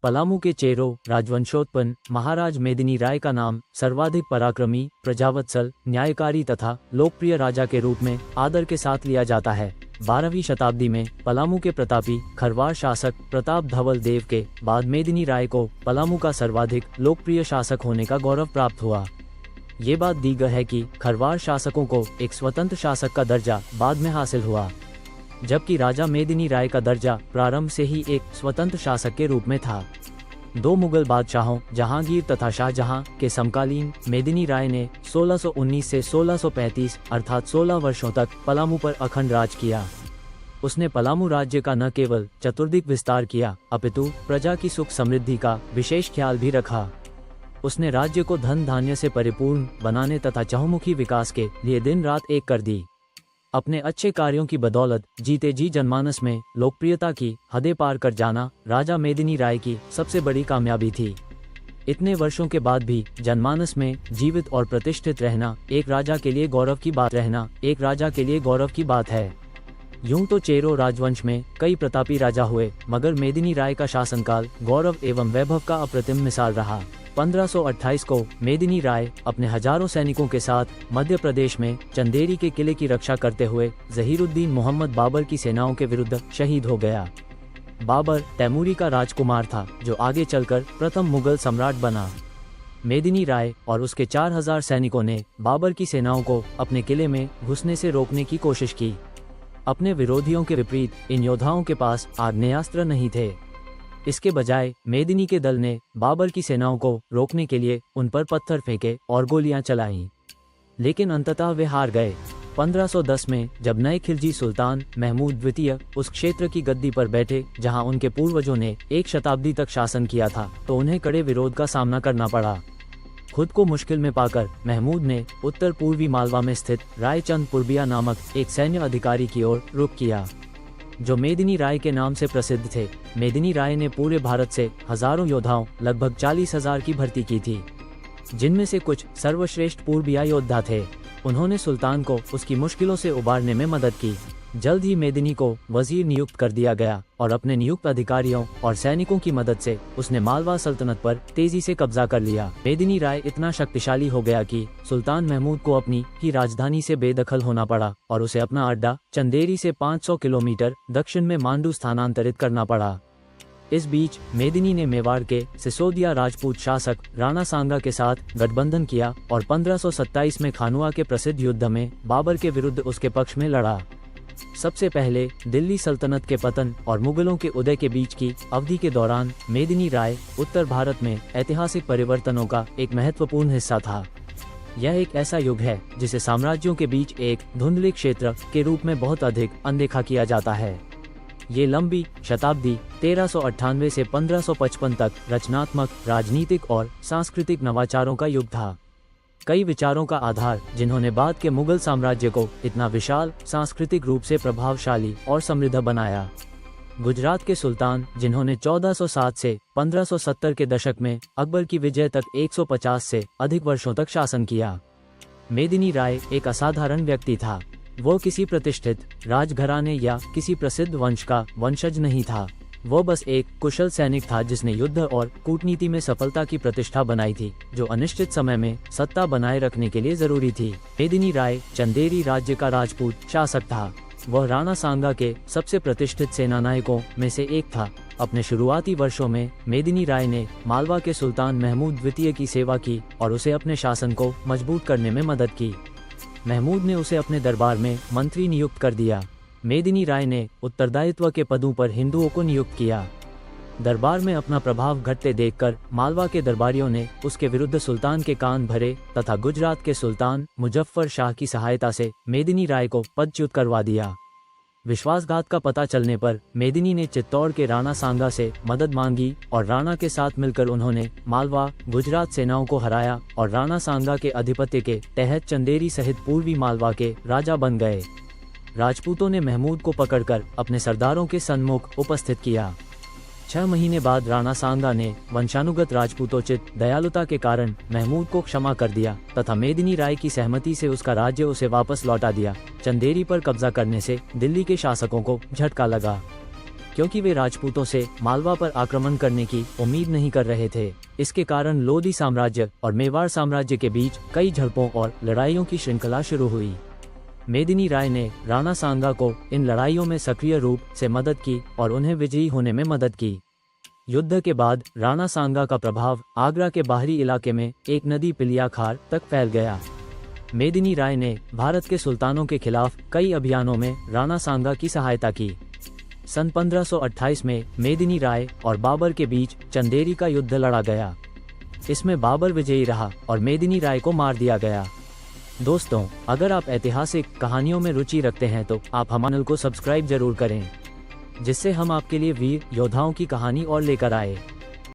पलामू के चेरो राजवंशोत्पन्न महाराज मेदिनी राय का नाम सर्वाधिक पराक्रमी, प्रजावत्सल, न्यायकारी तथा लोकप्रिय राजा के रूप में आदर के साथ लिया जाता है। 12वीं शताब्दी में पलामू के प्रतापी खरवार शासक प्रताप धवल देव के बाद मेदिनी राय को पलामू का सर्वाधिक लोकप्रिय शासक होने का गौरव प्राप्त हुआ। ये बात दी गई है कि खरवार शासकों को एक स्वतंत्र शासक का दर्जा बाद में हासिल हुआ, जबकि राजा मेदिनी राय का दर्जा प्रारंभ से ही एक स्वतंत्र शासक के रूप में था। 2 मुगल बादशाहों जहांगीर तथा शाहजहां के समकालीन मेदिनी राय ने 1619 से 1635 अर्थात 16 वर्षों तक पलामू पर अखंड राज किया। उसने पलामू राज्य का न केवल चतुर्दिक विस्तार किया, अपितु प्रजा की सुख समृद्धि का विशेष ख्याल भी रखा। उसने राज्य को धन धान्य से परिपूर्ण बनाने तथा चहुमुखी विकास के लिए दिन रात एक कर दी। अपने अच्छे कार्यों की बदौलत जीते जी जनमानस में लोकप्रियता की हदें पार कर जाना राजा मेदिनी राय की सबसे बड़ी कामयाबी थी। इतने वर्षों के बाद भी जनमानस में जीवित और प्रतिष्ठित रहना एक राजा के लिए गौरव की बात है। यूं तो चेरो राजवंश में कई प्रतापी राजा हुए, मगर मेदिनी राय का शासनकाल गौरव एवं वैभव का अप्रतिम मिसाल रहा। 1528 को मेदिनी राय अपने हजारों सैनिकों के साथ मध्य प्रदेश में चंदेरी के किले की रक्षा करते हुए जहीरुद्दीन मोहम्मद बाबर की सेनाओं के विरुद्ध शहीद हो गया। बाबर तैमूरी का राजकुमार था, जो आगे चलकर प्रथम मुगल सम्राट बना। मेदिनी राय और उसके 4000 सैनिकों ने बाबर की सेनाओं को अपने किले में घुसने से रोकने की कोशिश की। अपने विरोधियों के विपरीत इन योद्धाओं के पास आग्नेयास्त्र नहीं थे। इसके बजाय मेदिनी के दल ने बाबर की सेनाओं को रोकने के लिए उन पर पत्थर फेंके और गोलियां चलाईं, लेकिन अंततः वे हार गए। 1510 में जब नए खिलजी सुल्तान महमूद द्वितीय उस क्षेत्र की गद्दी पर बैठे जहां उनके पूर्वजों ने 1 शताब्दी तक शासन किया था, तो उन्हें कड़े विरोध का सामना करना पड़ा। खुद को मुश्किल में पाकर महमूद ने उत्तर पूर्वी मालवा में स्थित रायचंद पुरबिया नामक एक सैन्य अधिकारी की ओर रुख किया, जो मेदिनी राय के नाम से प्रसिद्ध थे। मेदिनी राय ने पूरे भारत से हजारों योद्धाओं लगभग 40,000 की भर्ती की थी, जिनमें से कुछ सर्वश्रेष्ठ पूर्बिया योद्धा थे। उन्होंने सुल्तान को उसकी मुश्किलों से उबारने में मदद की। जल्द ही मेदिनी को वजीर नियुक्त कर दिया गया और अपने नियुक्त अधिकारियों और सैनिकों की मदद से उसने मालवा सल्तनत पर तेजी से कब्जा कर लिया। मेदिनी राय इतना शक्तिशाली हो गया कि सुल्तान महमूद को अपनी ही राजधानी से बेदखल होना पड़ा और उसे अपना अड्डा चंदेरी से 500 किलोमीटर दक्षिण में मांडू स्थानांतरित करना पड़ा। इस बीच मेदिनी ने मेवाड़ के सिसोदिया राजपूत शासक राणा सांगा के साथ गठबंधन किया और 1527 में खानुआ के प्रसिद्ध युद्ध में बाबर के विरुद्ध उसके पक्ष में लड़ा। सबसे पहले दिल्ली सल्तनत के पतन और मुगलों के उदय के बीच की अवधि के दौरान मेदिनी राय उत्तर भारत में ऐतिहासिक परिवर्तनों का एक महत्वपूर्ण हिस्सा था। यह एक ऐसा युग है जिसे साम्राज्यों के बीच एक धुंधले क्षेत्र के रूप में बहुत अधिक अनदेखा किया जाता है। ये लंबी शताब्दी 1398 से 1555 तक रचनात्मक, राजनीतिक और सांस्कृतिक नवाचारों का युग था। कई विचारों का आधार जिन्होंने बाद के मुगल साम्राज्य को इतना विशाल, सांस्कृतिक रूप से प्रभावशाली और समृद्ध बनाया। गुजरात के सुल्तान जिन्होंने 1407 से 1570 के दशक में अकबर की विजय तक 150 से अधिक वर्षों तक शासन किया। मेदिनी राय एक असाधारण व्यक्ति था। वो किसी प्रतिष्ठित राजघराने या किसी प्रसिद्ध वंश का वंशज नहीं था। वो बस एक कुशल सैनिक था जिसने युद्ध और कूटनीति में सफलता की प्रतिष्ठा बनाई थी, जो अनिश्चित समय में सत्ता बनाए रखने के लिए जरूरी थी। मेदिनी राय चंदेरी राज्य का राजपूत शासक था। वह राणा सांगा के सबसे प्रतिष्ठित सेनानायकों में से एक था। अपने शुरुआती वर्षों में मेदिनी राय ने मालवा के सुल्तान महमूद द्वितीय की सेवा की और उसे अपने शासन को मजबूत करने में मदद की। महमूद ने उसे अपने दरबार में मंत्री नियुक्त कर दिया। मेदिनी राय ने उत्तरदायित्व के पदों पर हिंदुओं को नियुक्त किया। दरबार में अपना प्रभाव घटते देखकर मालवा के दरबारियों ने उसके विरुद्ध सुल्तान के कान भरे तथा गुजरात के सुल्तान मुजफ्फर शाह की सहायता से मेदिनी राय को पदच्युत करवा दिया। विश्वासघात का पता चलने पर मेदिनी ने चित्तौड़ के राणा सांगा से मदद मांगी और राणा के साथ मिलकर उन्होंने मालवा, गुजरात सेनाओं को हराया और राणा सांगा के आधिपत्य के तहत चंदेरी सहित पूर्वी मालवा के राजा बन गए। राजपूतों ने महमूद को पकड़कर अपने सरदारों के सम्मुख उपस्थित किया। 6 महीने बाद राणा सांगा ने वंशानुगत राजपूतोचित दयालुता के कारण महमूद को क्षमा कर दिया तथा मेदिनी राय की सहमति से उसका राज्य उसे वापस लौटा दिया। चंदेरी पर कब्जा करने से दिल्ली के शासकों को झटका लगा। क्योंकि वे राजपूतों से मालवा पर आक्रमण करने की उम्मीद नहीं कर रहे थे। इसके कारण लोधी साम्राज्य और मेवाड़ साम्राज्य के बीच कई झड़पों और लड़ाइयों की श्रृंखला शुरू हुई। मेदिनी राय ने राणा सांगा को इन लड़ाइयों में सक्रिय रूप से मदद की और उन्हें विजयी होने में मदद की। युद्ध के बाद राणा सांगा का प्रभाव आगरा के बाहरी इलाके में एक नदी पिलियाखार तक फैल गया। मेदिनी राय ने भारत के सुल्तानों के खिलाफ कई अभियानों में राणा सांगा की सहायता की। सन 1528 में मेदिनी राय और बाबर के बीच चंदेरी का युद्ध लड़ा गया। इसमें बाबर विजयी रहा और मेदिनी राय को मार दिया गया। दोस्तों, अगर आप ऐतिहासिक कहानियों में रुचि रखते हैं तो आप हमारे चैनल को सब्सक्राइब जरूर करें, जिससे हम आपके लिए वीर योद्धाओं की कहानी और लेकर आए।